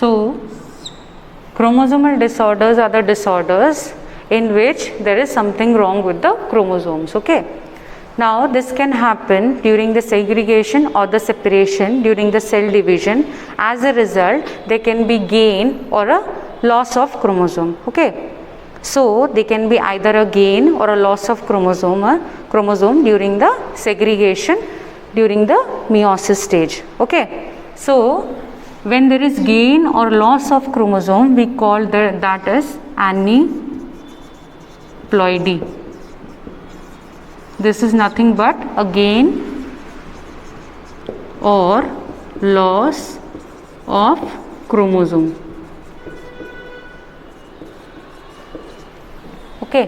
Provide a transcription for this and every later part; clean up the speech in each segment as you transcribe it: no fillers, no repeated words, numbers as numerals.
So chromosomal disorders are the disorders in which there is something wrong with the chromosomes. Okay. Now this can happen during the segregation or the separation during the cell division. As a result, there can be gain or a loss of chromosome. Okay. So they can be either a gain or a loss of chromosome during the segregation during the meiosis stage. Okay. So when there is gain or loss of chromosome, we call that as aneuploidy. This is nothing but a gain or loss of chromosome. Okay.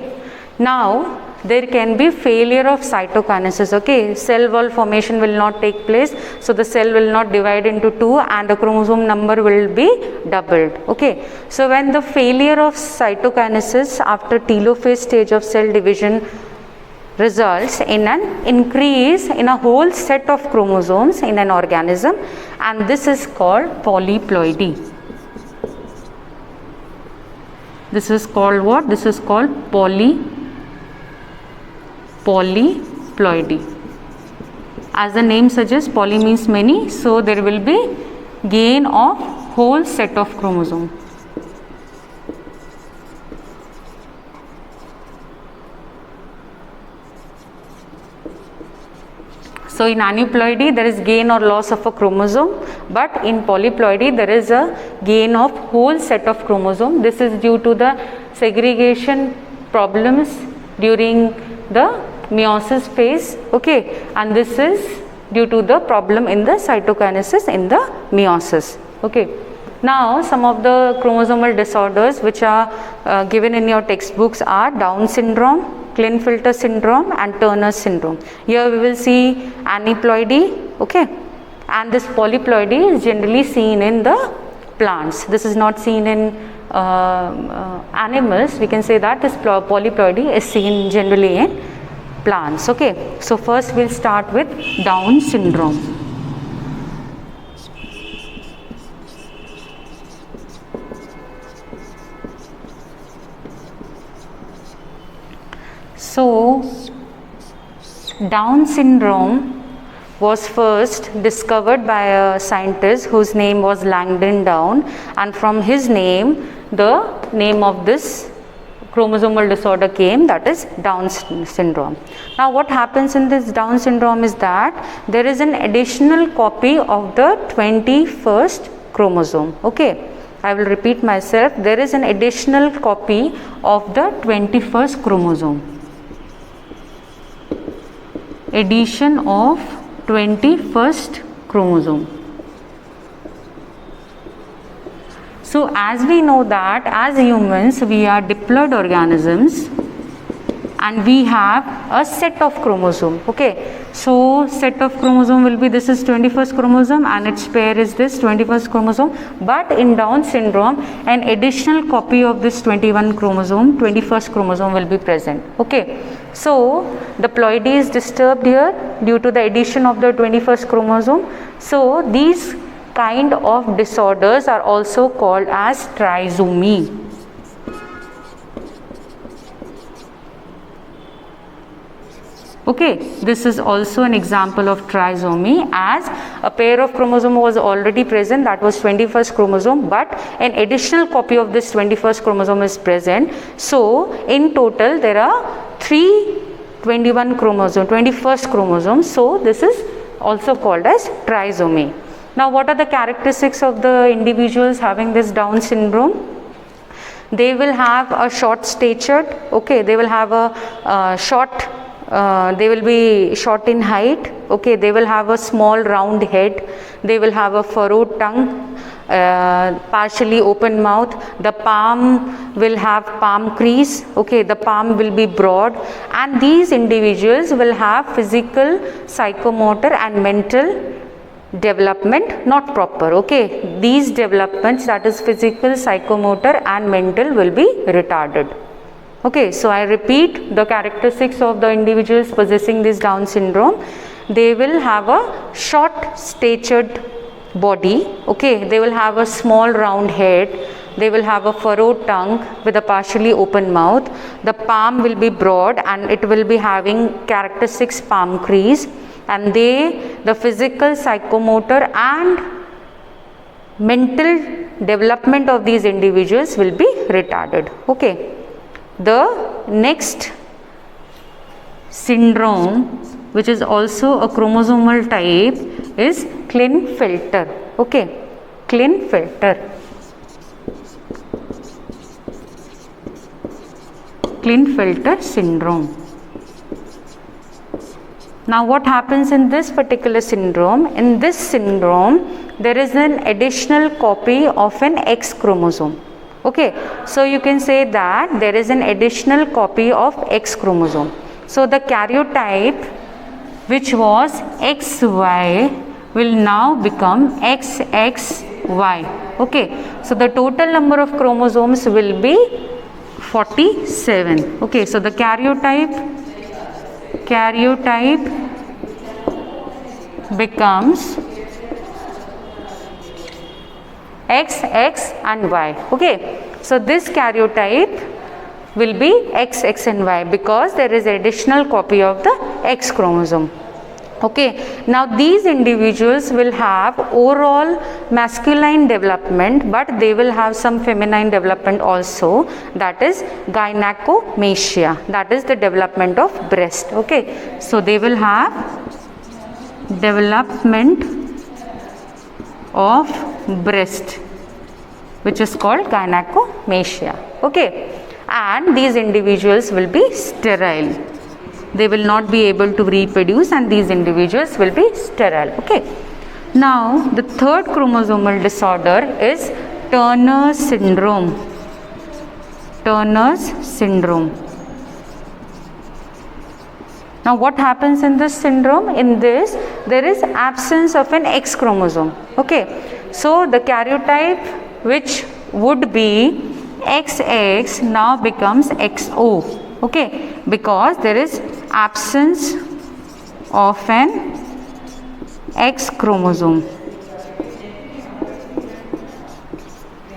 Now there can be failure of cytokinesis. Okay, cell wall formation will not take place, so the cell will not divide into two and the chromosome number will be doubled. Okay, so when the failure of cytokinesis after telophase stage of cell division results in an increase in a whole set of chromosomes in an organism, and this is called polyploidy. This is called what? This is called polyploidy. As the name suggests, poly means many, so there will be gain of whole set of chromosome. So in aneuploidy there is gain or loss of a chromosome, but in polyploidy there is a gain of whole set of chromosome. This is due to the segregation problems during the meiosis phase. Okay, and this is due to the problem in the cytokinesis in the meiosis. Okay. Now some of the chromosomal disorders which are given in your textbooks are Down syndrome, Klinefelter syndrome and Turner syndrome. Here we will see aneuploidy. Okay, and this polyploidy is generally seen in the plants. This is not seen in animals. We can say that this polyploidy is seen generally in plants. Okay, so first we'll start with Down syndrome. So Down syndrome was first discovered by a scientist whose name was Langdon Down, and from his name the name of this chromosomal disorder came, that is Down syndrome. Now what happens in this Down syndrome is that there is an additional copy of the 21st chromosome. Okay, I will repeat myself, there is an additional copy of the 21st chromosome. Addition of 21st chromosome. So as we know that as humans we are diploid organisms and we have a set of chromosome. Okay, so set of chromosome will be, this is 21st chromosome and its pair is this 21st chromosome, but in Down syndrome an additional copy of this 21st chromosome will be present. Okay, so the ploidy is disturbed here due to the addition of the 21st chromosome. So these kind of disorders are also called as trisomy. Okay, this is also an example of trisomy, as a pair of chromosome was already present, that was 21st chromosome, but an additional copy of this 21st chromosome is present. So in total there are 3 21st chromosomes. So this is also called as trisomy. Now what are the characteristics of the individuals having this Down syndrome? They will have a short statured. Okay, they will have a they will be short in height. Okay, they will have a small round head, they will have a furrowed tongue, partially open mouth, the palm will have palm crease. Okay, the palm will be broad, and these individuals will have physical, psychomotor and mental development not proper. Okay, these developments, that is physical, psychomotor and mental, will be retarded. Okay, so I repeat the characteristics of the individuals possessing this Down syndrome. They will have a short statured body. Okay, they will have a small round head, they will have a furrowed tongue with a partially open mouth, the palm will be broad and it will be having characteristics palm crease, and the physical, psychomotor and mental development of these individuals will be retarded. Okay, the next syndrome, which is also a chromosomal type, is Klinefelter. Okay, Klinefelter. Klinefelter syndrome. Now what happens in this particular syndrome? In this syndrome, there is an additional copy of an X chromosome. Okay, so you can say that there is an additional copy of X chromosome. So the karyotype, which was XY, will now become XXY. Okay, so the total number of chromosomes will be 47. Okay, so the karyotype becomes X, X and Y. Okay, so this karyotype will be X, X and Y because there is an additional copy of the X chromosome. Okay, now these individuals will have overall masculine development, but they will have some feminine development also, that is gynecomatia, that is the development of breast. Okay, so they will have development of breast, which is called gynecomatia. Okay, and these individuals will be sterile. They will not be able to reproduce and these individuals will be sterile. Okay. Now the third chromosomal disorder is Turner syndrome. Turner's syndrome. Now what happens in this syndrome? In this, there is absence of an X chromosome. Okay. So the karyotype, which would be XX, now becomes XO. Okay, because there is absence of an X chromosome.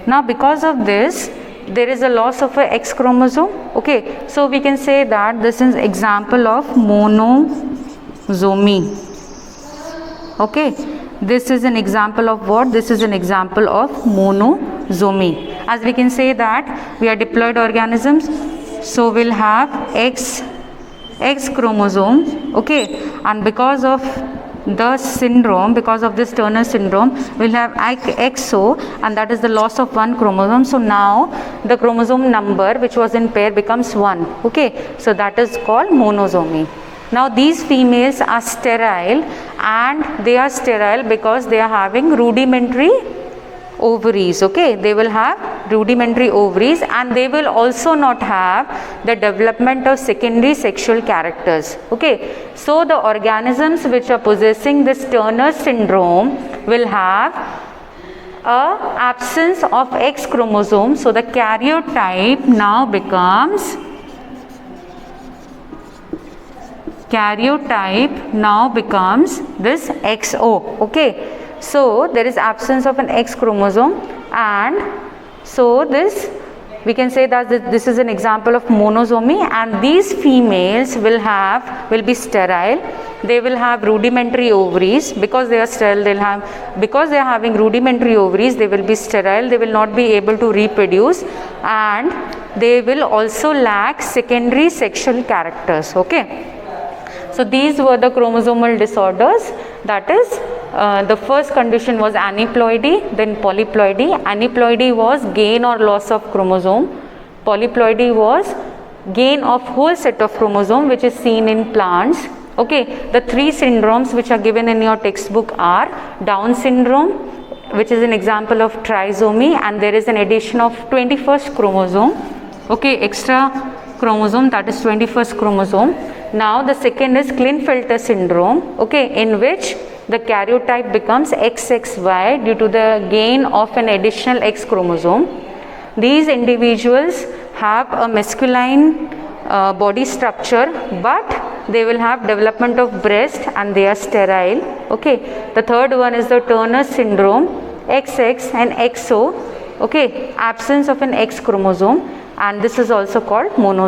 Now because of this, there is a loss of a X chromosome. Okay, so we can say that this is example of monosomy. Okay, this is an example of what? This is an example of monosomy. As we can say that we are diploid organisms, so we'll have X chromosome. Okay, and because of the syndrome, because of this Turner syndrome, we'll have XO, and that is the loss of one chromosome. So now the chromosome number which was in pair becomes 1. Okay, so that is called monosomy. Now these females are sterile, and they are sterile because they are having rudimentary ovaries. Okay, they will have rudimentary ovaries, and they will also not have the development of secondary sexual characters. Okay, so the organisms which are possessing this Turner syndrome will have a absence of X chromosome. So the karyotype now becomes this XO. Okay, so there is absence of an X chromosome, and so this we can say that this is an example of monosomy, and these females will be sterile. They will have rudimentary ovaries. Because they are sterile, because they are having rudimentary ovaries, they will be sterile. They will not be able to reproduce, and they will also lack secondary sexual characters. Okay, so these were the chromosomal disorders. That is, the first condition was aneuploidy, then polyploidy. Aneuploidy was gain or loss of chromosome. Polyploidy was gain of whole set of chromosome, which is seen in plants. Okay, the three syndromes which are given in your textbook are Down syndrome, which is an example of trisomy, and there is an addition of 21st chromosome. Okay, extra chromosome, that is 21st chromosome. Now the second is Klinefelter syndrome, okay, in which the karyotype becomes XXY due to the gain of an additional X chromosome. These individuals have a masculine body structure, but they will have development of breast and they are sterile. Okay, the third one is the Turner syndrome, XX and XO. Okay, absence of an X chromosome, and this is also called monozygote.